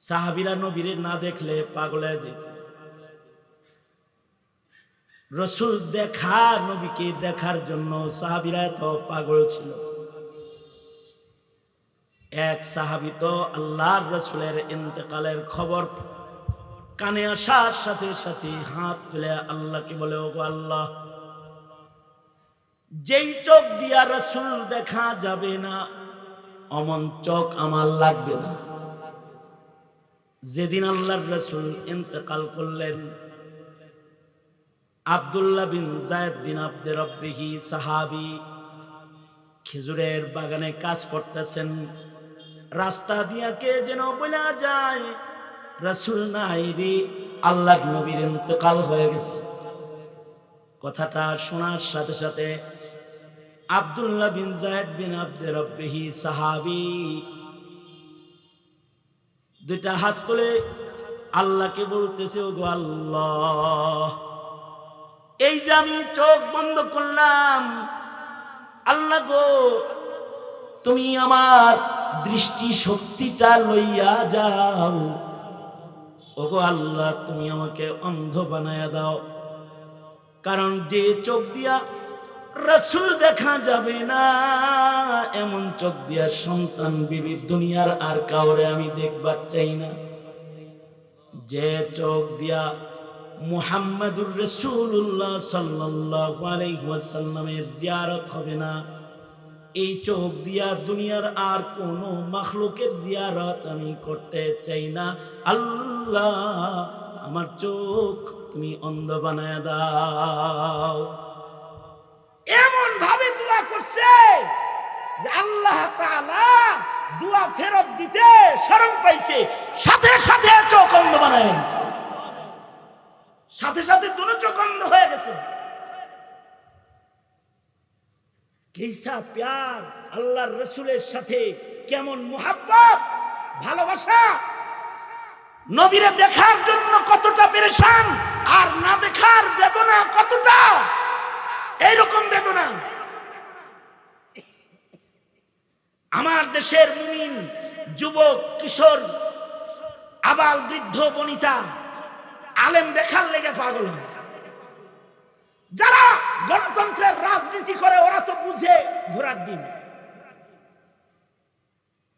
সাহাবীরা নবীরে না দেখলে পাগল হয়ে যেত। রাসূল দেখা, নবীকে দেখার জন্য সাহাবীরা এত পাগল ছিল। এক সাহাবী তো আল্লাহর রাসূলের ইন্তেকালের খবর কানে আসার সাথে সাথে হাত তুলে আল্লাহকে বলে, ওগো আল্লাহ, যেই চোখ দিয়া রাসূল দেখা যাবে না অমন চোখ আমার লাগবে না। যেদিন আল্লাহর রাসূল ইন্তেকাল করলেন, আব্দুল্লাহ বিন যায়েদ বিন আব্দে রব্বিহি সাহাবী খেজুরের বাগানে কাজ করতেছেন। রাস্তা দিয়া কে যেন বলা যায়, রাসূল নাই রে, আল্লাহর নবীর ইন্তেকাল হয়ে গেছে। কথাটা শোনার সাথে সাথে আব্দুল্লাহ বিন যায়েদ বিন আব্দে রব্বিহি সাহাবী দুইটা হাত তুলে আল্লাহকে বলতেছে, ওগো আল্লাহ, এই যে আমি চোখ বন্ধ করলাম, আল্লাহ গো, তুমি আমার দৃষ্টি শক্তিটা লইয়া যাও। ওগো আল্লাহ, তুমি আমাকে অন্ধ বানায়া দাও, কারণ যে চোখ দিয়া রাসূল দেখা যাবে না এমন চোখ দিয়া সন্তান বিবি দুনিয়ার আর কাউরে আমি দেখবার চাই না। যে চোখ দিয়া মুহাম্মাদুর রাসূলুল্লাহ সাল্লাল্লাহু আলাইহি ওয়াসাল্লামের জিয়ারত হবে না, এই চোখ দিয়া দুনিয়ার আর কোনো মাখলুকের জিয়ারত আমি করতে চাই না। আল্লাহ, আমার চোখ তুমি অন্ধ বানায় দাও। এমন ভাবে দোয়া করছে যে আল্লাহ তাআলা দোয়া ফেরত দিতে শরম পাইছে, সাথে সাথে চোখ অন্ধ বানায় দিয়েছে, সাথে সাথে দুটো চোখ অন্ধ হয়ে গেছে। কেসা প্যার, আল্লাহর রাসূলের সাথে কেমন মুহাব্বত, ভালোবাসা, নবীরে দেখার জন্য কতটা পেরেশান, আর না দেখার বেদনা কতটা, এইরকম বেদনা। আমার দেশের মুমিন যুবক, কিশোর, আবাল, বৃদ্ধ, বনিতা, আলেম দেখার লেগে পাগল হয়। যারা গণতন্ত্রের রাজনীতি করে ওরা তো বুঝে ঘোরার দিন।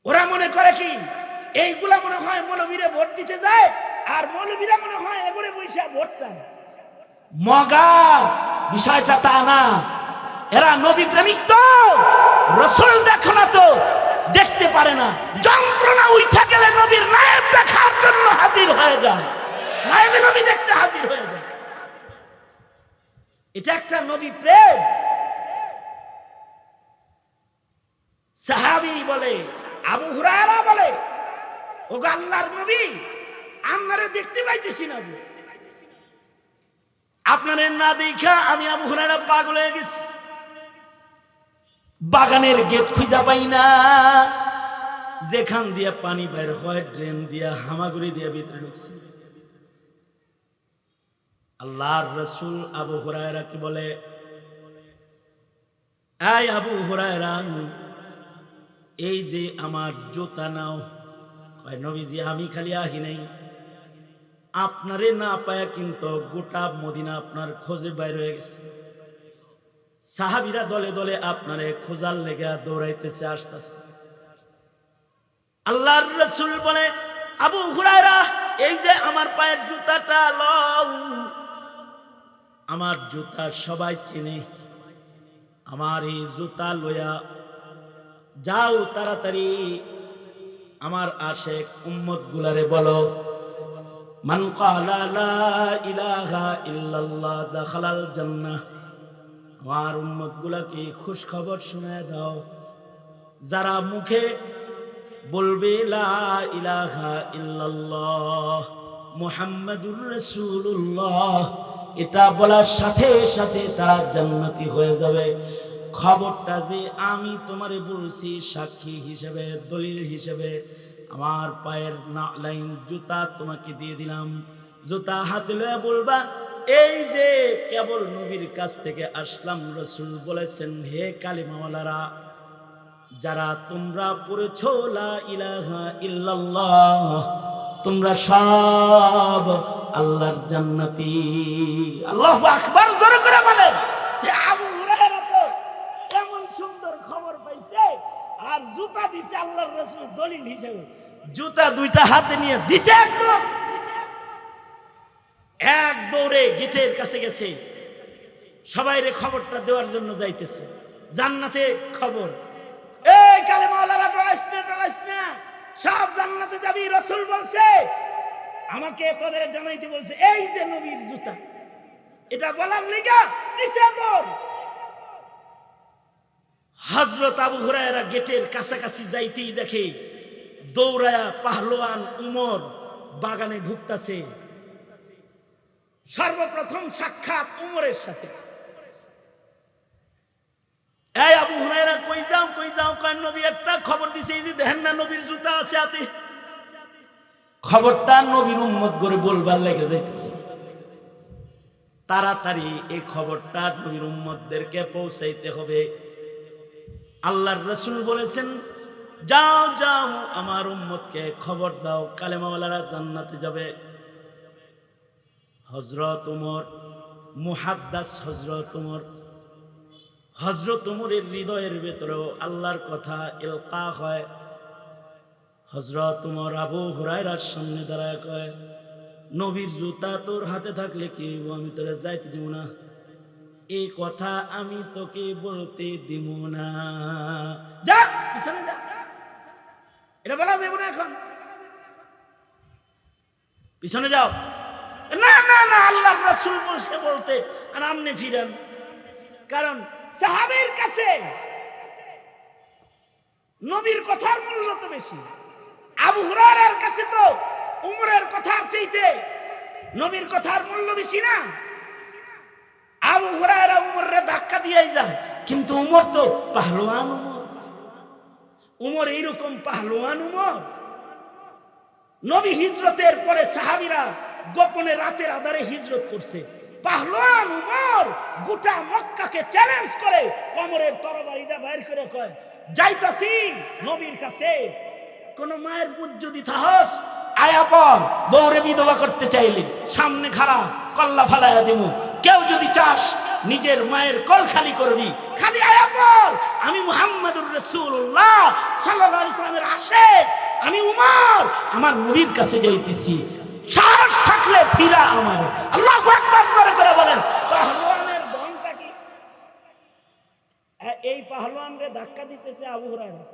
ওরা মনে করে কি এইগুলা মনে হয় মৌলবীরে ভোট দিতে যায়, আর মৌলবীরা মনে হয় এবারে বৈশা ভোট চায়। মগা বিষয়টা তা না। এরা নবী প্রেমিক, তো রাসূল দেখো না, তো দেখতে পারে না। যন্ত্রণা উঠা গেলে নবীর নায়েব দেখার জন্য হাজির হয়ে যায়, নায়েবে নবী দেখতে হাজির হয়ে যায়। এটা একটা নবী প্রেম। সাহাবী বলে, আবু হুরায়রা বলে, ওগো আল্লাহর নবী, আপনারে দেখতে পাইতেছি না, আপনারে না দেখা আমি আবু হুরায়রা পাগল হয়ে গেছি। বাগানের গেট খুঁজা পাই না, যেখান দিয়া পানি বের হয় ড্রেন দিয়া হামাগুড়ি দিয়া ভিতরে ঢুকছে। আল্লাহর রাসূল আবু হুরায়রাকে বলে, এই আবু হুরায়রা, এই যে আমার জুতা নাও। কয়, নবীজি, আমি খালি আহি নাই, আপনারে না পায়া কিন্তু গোটা মদিনা আপনার খোঁজে বাইর হয়ে গেছে। সাহাবীরা দলে দলে আপনারে খোঁজার লেগে দৌড়াইতেছে, আসতেছে। আল্লাহর রাসূল বলে, আবু হুরায়রা, এই যে আমার পায়ের জুতাটা লও। আমার জুতা সবাই চেনে, আমার এই জুতা লইয়া যাও, তাড়াতাড়ি আমার আশেক উম্মত গুলারে বলো, মান ক্বালা লা ইলাহা ইল্লাল্লাহ দাখালাল জান্নাহ। আমার উম্মত গুলাকে খুশ খবর শোনায় দাও, যারা মুখে বলবে লা ইলাহা ইল্লাল্লাহ মুহাম্মাদুর রাসূলুল্লাহ, এটা বলার সাথে সাথে তারা জান্নাতি হয়ে যাবে। খবরটা যে আমি তোমারে বলছি সাক্ষী হিসেবে, দলিল হিসেবে, আমার পায়ের নালাইন জুতা তোমাকে দিয়ে দিলাম। জুতা হাতে লয়ে বলবা, এই যে কেবল নবীর কাছ থেকে আসলাম, রাসূল বলেছেন, হে কালিমাওয়ালারা, যারা তোমরা পড়েছো লা ইলাহা ইল্লাল্লাহ, তোমরা সব আল্লাহর জান্নাতি। আল্লাহু আকবার, জোরে করে বলেন। আবু হুরায়রা তো এমন সুন্দর খবর পাইছে, আর জুতা দিছে আল্লাহর রাসূল দলিল হিসেবে। জুতা দুইটা হাতে নিয়ে দিছে, এক দৌড়ে গেটের কাছে গেছে, সবাইরে খবরটা দেওয়ার জন্য যাইতেছে। জান্নাতে খবর, এই কালেমাওয়ালারা ডরাইস না, সব জান্নাতে যাবি। রাসূল বলছে আমাকে তোদের জানাইতে বলছে, এই যে নবীর জুতা, এটা বলার লিগা নিচে দৌড়। হযরত আবু হুরায়রা গেটের কাছাকাছি যাইতেই দেখে দৌড়ায়া পাহলোয়ান উমর বাগানে ঢুকতাছে। সর্বপ্রথম সাক্ষাৎ উমরের সাথে। এই আবু হুরায়রা, কই যাও কয় নবী একটা খবর দিছে, এই যে দেখেন না নবীর জুতা আছে হাতে। খবরটা নবীর উম্মত করে বলবার লেগে যাইতেছে। তাড়াতাড়ি এই খবরটা নবীর উম্মতদেরকে পৌঁছাইতে হবে। আল্লাহর রাসূল বলেছেন, যাও যাও আমার উম্মতকে খবর দাও, কালেমাওয়ালারা জান্নাতে যাবে। হযরত উমর, মুহাদ্দাস হযরত উমরের হৃদয়ের ভেতরেও আল্লাহর কথা ইলকা হয়। হযরত উমর আবু হুরায়রার সামনে দাঁড়ায় কয়, নবীর জুতা তোর হাতে থাকলে কি আমি তোরে যাইতে দিব না? এই কথা আমি তোকে বলতে দিব না। যা পিছনে যা, এটা বলা যাবে না এখন, পিছনে যাও। না না না, আল্লাহর রাসূল বলছে বলতে, আর আমনে ফিরেন। কারণ সাহাবীর কাছে নবীর কথার মূল্য তো বেশি। আবু হুরায়রার কাছে তো উমরের কথার চাইতে নবীর কথার মূল্য বেশি না। আবু হুরায়রা উমরের ধাক্কা দিয়েই যায়, কিন্তু উমর তো পাহলোয়ান উমর এইরকম পাহলোয়ান উমর। নবী হিজরতের পরে সাহাবীরা গোপনে রাতের আধারে হিজরত করছে। পাহলোয়ান উমর গোটা মক্কাকে চ্যালেঞ্জ করে কোমরের তরবারিটা বাইর করে কয়, যাইতাছি নবীর কাছে, কোন মায়ের পুত যদি থাহস আয়া পর, দৌড়ে বিধবা করতে চাইলে সামনে খাড়া কল্লা ফালাইয়া দেবো। কেউ যদি চাস নিজের মায়ের কল খালি করবি, খালি আয়া পর, আমি মুহাম্মাদুর রাসূলুল্লাহ সাল্লাল্লাহু আলাইহি ওয়াসাল্লামের আশিক, আমি উমর আমার নবীর কাছে যাইতেছি, সাহস থাকলে ফিরা আমার। আল্লাহু আকবার করে বলেন। পাহলোয়ানের দমটা কি? এই পাহলোয়ানরে ধাক্কা দিতেছে আবু হুরায়রা।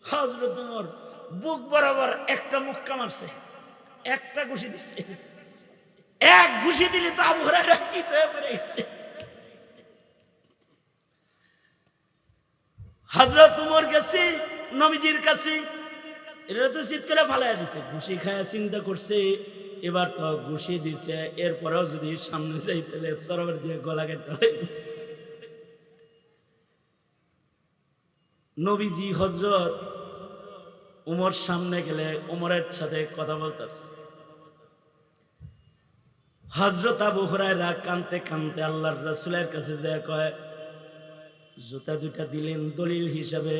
হযরত উমর বুক বরাবর একটা মুক্কা মারছে, একটা ঘুষি দিচ্ছে। এক ঘুষি দিলে তো আবু হুরায়রা চিত হয়ে পড়ে গেছে। হযরত উমর গেছে নবীজির কাছে, এটা তো চিৎ করে ফালাইয়া দিছে। ঘুষি খায়া চিন্তা করছে, এবার তো ঘুষি দিছে, এরপরেও যদি সামনে যাই তাহলে তরবারি দিয়ে গলা কেটে। নবীজি হযরত উমর সামনে গেলে উমরের সাথে কথা বলতেছে। হযরত আবু হুরায়রা কাঁদতে কাঁদতে আল্লাহর রাসূলের কাছে যায় কয়, জুতা দুইটা দিলেন দলিল হিসাবে,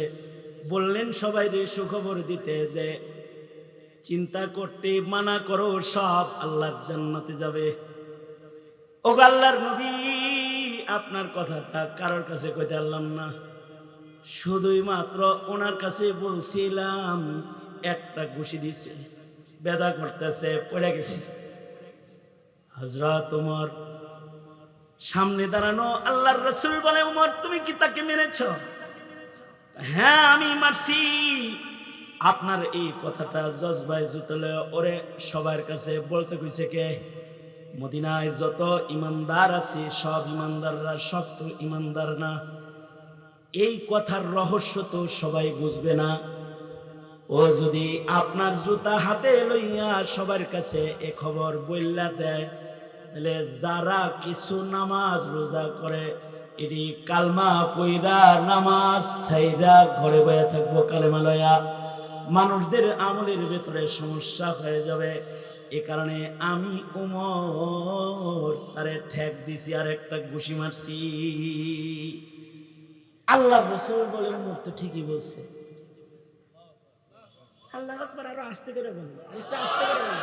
বললেন সবাইরে সুখবর দিতে যে চিন্তা করতে মানা করো, সব আল্লাহর জান্নাতে যাবে। ও আল্লাহর নবী, আপনার কথাটা কারোর কাছে কইতে পারলাম না, শুধুই মাত্র ওনার কাছে বলছিলাম। একটা ঘুষি দিছে, বেদা করতেছে, পড়ে গেছি। হযরত উমর সামনে দাঁড়ানো আল্লাহর রাসূল বলে, উমর তুমি কি তাকে মেরেছ? হ্যাঁ আমি মারছি। আপনার এই কথাটা জজবায় জুতলে ওরে সবার কাছে বলতে কইছে কে? মদিনায় যত ইমানদার আছে সব ইমানদাররা সব তো ইমানদার না। এই কথার রহস্য তো সবাই বুঝবে না। ও যদি আপনার জুতা হাতে লইয়া সবার কাছে এ খবর বইলা দেয়, তাহলে যারা কিছু নামাজ রোজা করে এটি কালমা পইরা নামাজ ছাইরা ঘরে বয়ে থাকবো কালেমা লয়া, মানুষদের আমলের ভেতরে সমস্যা হয়ে যাবে। এ কারণে আমি উমর তারে ঠেক দিছি আর একটা ঘুষি মারছি। আল্লাহ রাসূল বলেন, উমর তো ঠিকই বলছে। আল্লাহু আকবার, আরো আস্তে করে বলুন, একটু আস্তে করে বলুন।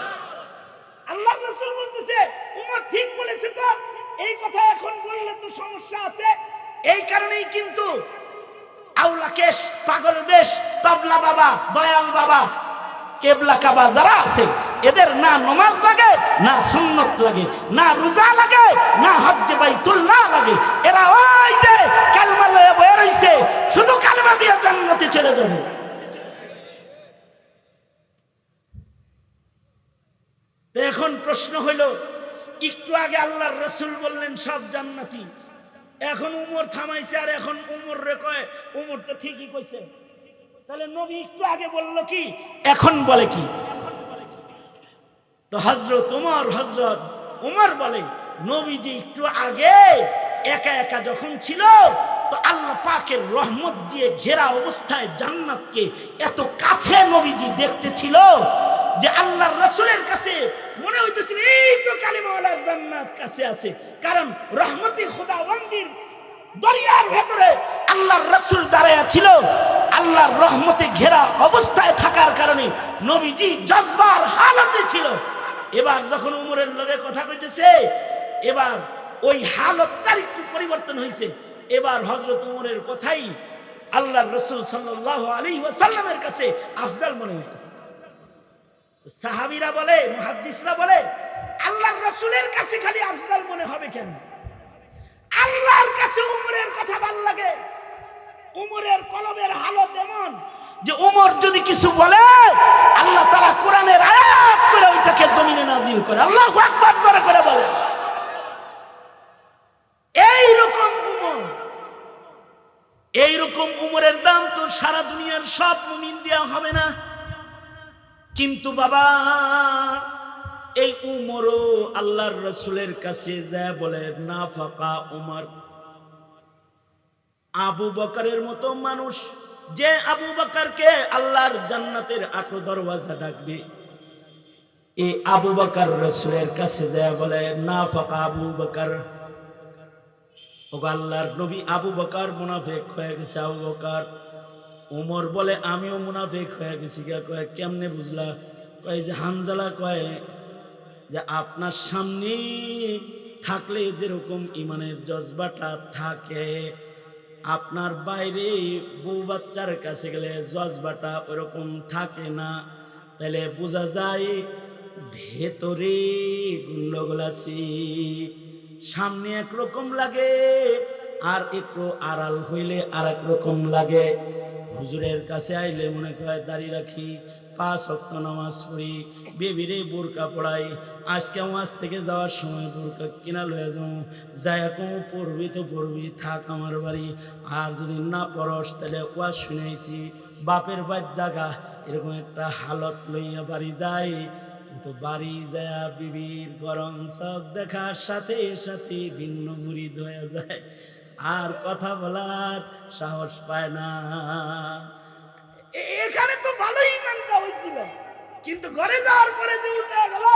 আল্লাহর রাসূল বলতেছে উমর ঠিক বলেছে, তো এই কথা এখন বললে তো সমস্যা আছে। এই কারণেই কিন্তু আউলা কেশ, পাগল বেশ, তবলা বাবা, দয়াল বাবা, কেবলা কাবা যারা আছে, এদের না নামাজ লাগে, না সুন্নত লাগে, না রোজা লাগে, না হজ্জে বাইতুল্লাহ লাগে। এরা ওই যে কালমা লয়ে বয়ে রইছে, শুধু কালমা দিয়ে জান্নাতে চলে যাবে। এখন প্রশ্ন হইল, একটু আগে আল্লাহর রাসূল বললেন সব জান্নাতি, এখন উমর থামাইছে, আর এখন উমর রে কয় উমর তো ঠিকই কইছে। তাহলে নবী একটু আগে বলল কি, এখন বলে কি? তো হযরত উমর বলে, নবীজি একটু আগে একা একা যখন ছিল, তো আল্লাহ পাকের রহমত দিয়ে ঘেরা অবস্থায় জান্নাতকে এত কাছে নবীজি দেখতে ছিল যে আল্লাহর রাসূলের কাছে মনে হইতেছিল এই তো কালিমাওয়ালার জান্নাত কাছে আছে। কারণ রহমতি খোদাবন্দির দরিয়ার ভেতরে আল্লাহর রাসূল দাঁড়ায়া ছিল, আল্লাহর রহমতে ঘেরা অবস্থায় থাকার কারণে নবীজি জজবার হালতে ছিল। এবার যখন উমরের লগে কথা কইতেছে, এবার ওই হালতটার একটু পরিবর্তন হয়েছে। এবার হযরত উমরের কথাই আল্লাহর রাসূল সাল্লাল্লাহু আলাইহি ওয়াসাল্লামের কাছে আফজাল মনে হয়েছে। সাহাবীরা বলে, মুহাদ্দিসরা বলে, আল্লাহর রাসূলের কাছে খালি আফজাল মনে হবে কেন? আল্লাহর কাছে উমরের কথা ভালো লাগে। উমরের কলবের হালত এমন যে উমর যদি কিছু বলে, আল্লাহ তাআলা কোরআনের আয়াত করে ওইটাকে জমিনে নাজিল করে। আল্লাহু আকবার করে বলে। এইরকম উমরের দাম তো সারা দুনিয়ার সব মুমিন দেয়া হবে না। কিন্তু বাবা, এই উমরও আল্লাহর রাসূলের কাছে যায় বলে, নাফাকা উমর। আবু বকরের মতো মানুষ, যে আবু বকরকে আল্লাহর জান্নাতের আটো দরওয়াজা ডাকবে, এই আবু বকর রাসূলের কাছে যায় বলে, নাফাকা আবু বকর। ও আল্লাহর নবী, আবু বকর মুনাফিক হয়ে গেছে। আবু বকর। উমর বলে, আমিও মুনাফিক হয়ে গেছি। কয় কেমনে বুঝলা? কয় যে হানজালা কয় যে আপনার সামনে থাকলে যেরকম ইমানের জজবাটা থাকে, আপনার বাইরে বউ বাচ্চার কাছে গেলে জজবাটা ওরকম থাকে না। তাহলে বোঝা যায় ভেতরে গন্ডগোল আছে। সামনে একরকম লাগে, আর একটু আড়াল হইলে আর এক রকম লাগে। হুজুরের কাছে আইলে মনে করে দাঁড়িয়ে রাখি, 5 ওয়াক্ত নামাজ পড়ি, বেবিরে বোরকা পড়াই। আজকে ওয়াজ থেকে যাওয়ার সময় বোরকা কিনা লয়ে যাও, যায় কম পড়বি তো পড়বি, থাক আমার বাড়ি। আর যদি না পড়স তাহলে ওয়াজ শুনেছি, বাপের বাড়ির জায়গা, এরকম একটা হালত লইয়া বাড়ি যায়। কিন্তু বাড়ি যায় বিবির গরম চোখ দেখার সাথে সাথে ভিন্ন মুরিদ হয়ে যায়, আর কথা বলার সাহস পায় না। এখানে তো ভালোই ইমানটা হয়েছিল, কিন্তু ঘরে যাওয়ার পরে যে উল্টে গেল।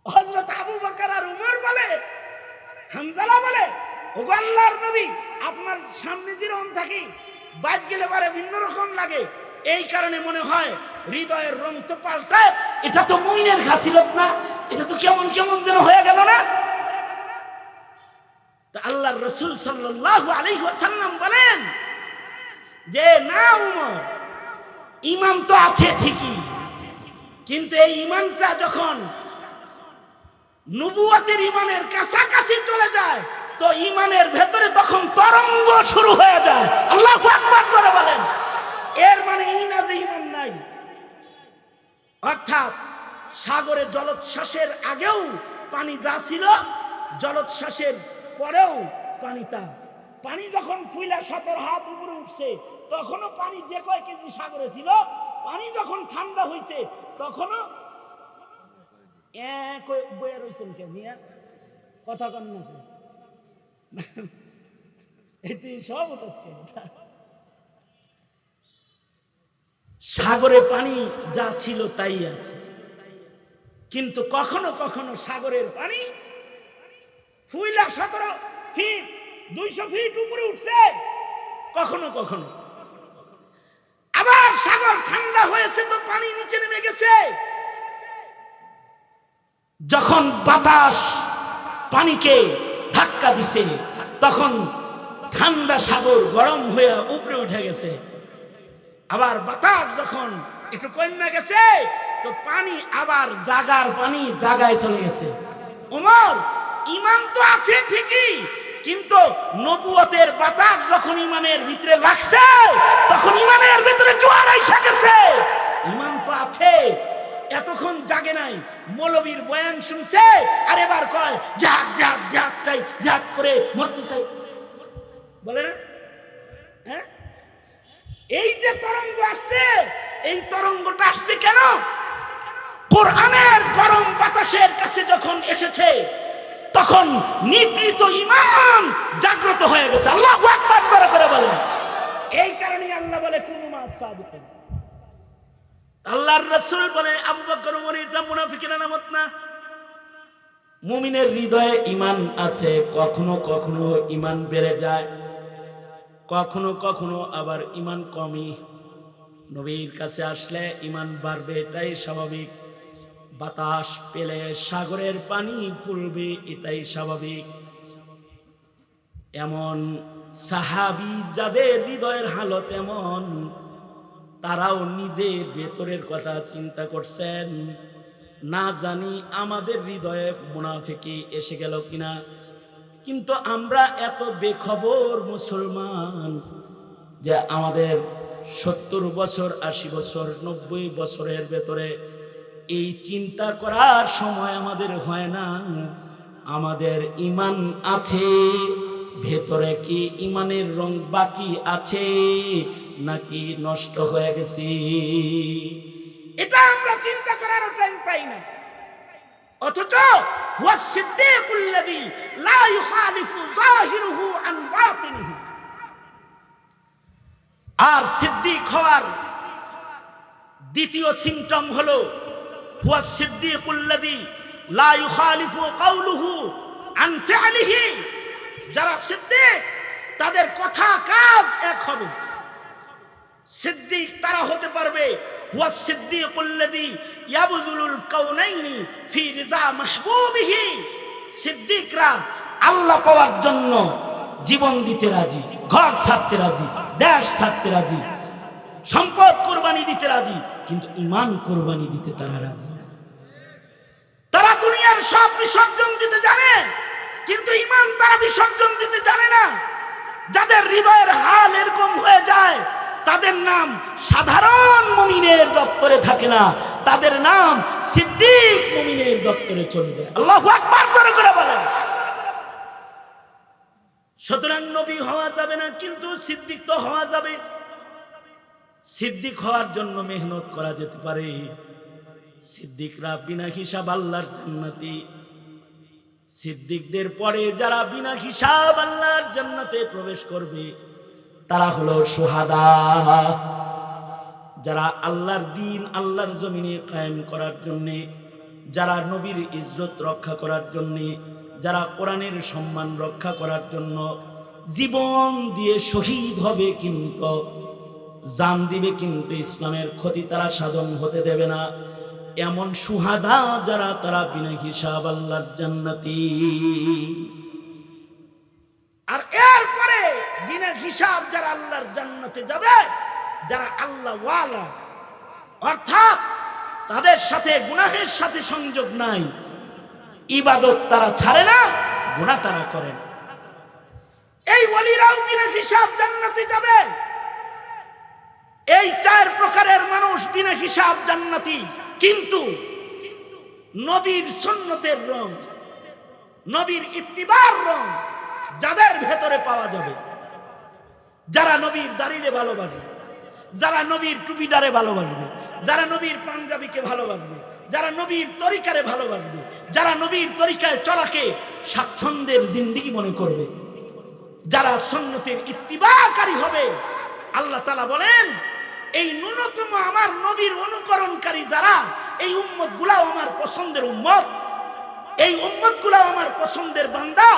হযরত আবু বকর আর উমর বলে, হামজালা বলে, ওগো আল্লাহর নবী, আপনার সামনে যেরকম থাকি, বাদ গেলে পরে ভিন্ন রকম লাগে। এই কারণে মনে হয় হৃদয়ের রং তো পাল্টায়। এটা তো মুমিনের খাসিলত না, এটা তো কেমন কেমন যেন হয়ে গেল না। তো আল্লাহর রাসূল সাল্লাল্লাহু আলাইহি ওয়াসাল্লাম বলেন যে, না উমর, ঈমান তো আছে ঠিকই, কিন্তু এই ঈমানটা যখন নবুয়তের ঈমানের কাছাকাছি চলে যায়, তো ঈমানের ভেতরে তখন তরঙ্গ শুরু হয়ে যায়। আল্লাহু আকবার করে বলেন। এর মানে এই না যে ঈমান নাই। অর্থাৎ সাগরে জলোচ্ছ্বাসের আগেও পানি যা ছিল, জলোচ্ছ্বাসের পরেও পানি তা। পানি যখন ফুইলা 17 হাত উপরে উঠছে, তখনও পানি যে কয় কেজি সাগরে ছিল, পানি যখন ঠান্ডা হয়েছে তখনও এক বয়ে রয়েছেন। কে মিয়া কথা কন না, এতে সব সাগরে পানি যা ছিল তাই আছে। কিন্তু কখনো কখনো সাগরের পানি ফুইলা 17 ফিট 200 ফিট উপরে উঠছে, কখনো কখনো আবার সাগর ঠান্ডা হয়েছে তো পানি নিচে নেমে গেছে। যখন বাতাস পানিকে ধাক্কা দিছে তখন ঠান্ডা সাগর গরম হয়ে উপরে উঠে গেছে। আবার বাতাস যখন একটু কমে গেছে তো পানি আবার জাগার পানি জাগায় চলে গেছে। ওমর, ঈমান তো আছে ঠিকই, কিন্তু নবুয়তের বাতাস যখন ঈমানের ভিতরে লাগছে তখন ঈমানের ভিতরে জোয়ার আইসা গেছে। ঈমান তো আছে, এতক্ষণ জাগে নাই, মৌলবীর বয়ান শুনছে আর এবার কয় জাগ জাগ জাগ চাই, জাগ করে মরতে চাই, বলে না? হ্যাঁ, এই যে তরঙ্গ আসছে, এই তরঙ্গটা আসছে কেন? কোরআনের গরম বাতাসের কাছে যখন এসেছে তখন নিবৃত ঈমান জাগ্রত হয়ে গেছে। আল্লাহু আকবার করে বলেন। এই কারণে আল্লাহ বলে কুনু মাস সাদিকিন। আল্লাহর রাসূল বলে আবু বকর ওমর এটা মুনাফিকের আলামত না। মুমিনের হৃদয়ে ঈমান আছে, কখনো কখনো ঈমান বেড়ে যায়, কখনো কখনো আবার ঈমান কমই। নবীর কাছে আসলে ঈমান বাড়বে, এটাই স্বাভাবিক। বাতাস পেলে সাগরের পানি ফুলবে, এটাই স্বাভাবিক। এমন সাহাবী যাদের হৃদয়ের হালত এমন, তারাও নিজের ভেতরের কথা চিন্তা করছেন, না জানি আমাদের হৃদয়ে মুনাফিকি এসে গেল কিনা। কিন্তু আমরা এত বেখবর মুসলমান যে আমাদের 70 বছর, 80 বছর, 90 বছরের ভেতরে এই চিন্তা করার সময় আমাদের হয় না আমাদের ঈমান আছে ভেতরে, কি ঈমানের রং বাকি আছে নাকি নষ্ট হয়ে গেছে, এটা আমরা চিন্তা করার টাইম পাই না। অথচ হুয়া সিদ্দীকুল্লাযী লা ইউখালিফু যাহিরুহু আন বাতিনিহি। আর সিদ্দিক হওয়ার দ্বিতীয় সিম্পটম হলো হুয়া সিদ্দীকুল্লাযী লা ইউখালিফু কাওলুহু আন ফি'লিহি। যারা সিদ্দিক তাদের কথা কাজ এক হবে। সিদ্দিক তারা হতে পারবে হুয়া সিদ্দীকুল্লাযী ইয়াবযুলুল কাউনাইনি ফি রিজা মাহবুবিহি। সিদ্দিকরা আল্লাহ পাওয়ার জন্য জীবন দিতে রাজি, ঘর ছাড়তে রাজি, দেশ ছাড়তে রাজি, সম্পদ কোরবানি দিতে রাজি, কিন্তু ঈমান কোরবানি দিতে তারা রাজি না। তারা দুনিয়ার সব বিসর্জন দিতে জানে, কিন্তু ঈমান তারা বিসর্জন দিতে জানে না। যাদের হৃদয়ের হাল এরকম হয়ে যায় তাদের নাম সাধারণ মুমিনের দপ্তরে থাকে না, তাদের নাম সিদ্দিক মুমিনের দপ্তরে চলে যায়। আল্লাহু আকবার করে বলেন। সুতরাং নবী হওয়া যাবে না, কিন্তু সিদ্দিক তো হওয়া যাবে। সিদ্দিক হওয়ার জন্য মেহনত করা যেতে পারে। সিদ্দিকরা বিনা হিসাব আল্লাহর জান্নাতি। সিদ্দিকদের পরে যারা বিনা হিসাব আল্লাহর জান্নাতে প্রবেশ করবে তারা হলো শুহাদা। যারা আল্লাহর দ্বীন আল্লাহর জমিনে কায়েম করার জন্য, যারা নবীর ইজ্জত রক্ষা করার জন্য, যারা কোরআনের সম্মান রক্ষা করার জন্য জীবন দিয়ে শহীদ হবে, কিন্তু জান দিবে, কিন্তু ইসলামের ক্ষতি তারা সাধন হতে দেবে না, এমন শুহাদা যারা, তারা বিনা হিসাব আল্লাহর জান্নাতি। আর এরপরে বিনা হিসাব যারা আল্লাহর জান্নাতে যাবে, যারা আল্লাহ ওয়ালা, অর্থাৎ তাদের সাথে গুনাহের সাথে সংযোগ নাই, ইবাদত তারা ছাড়ে না, গুনাহ তারা করেন, এই ওলিরাও বিনা হিসাব জান্নাতে যাবে। এই 4 প্রকারের মানুষ বিনা হিসাব জান্নাতি। কিন্তু নবীর সুন্নতের রং, নবীর ইত্তিবার রং যাদের ভেতরে পাওয়া যাবে, যারা নবীর দাড়িরে ভালোবাসবে, যারা নবীর টুপিটারে ভালোবাসবে, যারা নবীর পাঞ্জাবিকে ভালোবাসবে, যারা নবীর তরিকারে ভালোবাসবে, যারা নবীর তরিকায় চলাকে স্বাচ্ছন্দ্যের জিন্দেগি মনে করবে, যারা সুন্নতের ইত্তিবাকারী হবে, আল্লাহ তাআলা বলেন এই ন্যূনতম আমার নবীর অনুকরণকারী যারা, এই উম্মত গুলাও আমার পছন্দের উম্মত, এই উম্মত গুলাও আমার পছন্দের বান্দা,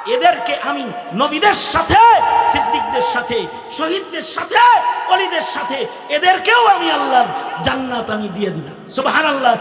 এদেরকে আমি নবীদের সাথে, সিদ্দিকদের সাথে, শহীদদের সাথে, ওলিদের সাথে এদেরকেও আমি আল্লাহর জান্নাত আমি দিয়ে দিলাম। সুবহানাল্লাহ।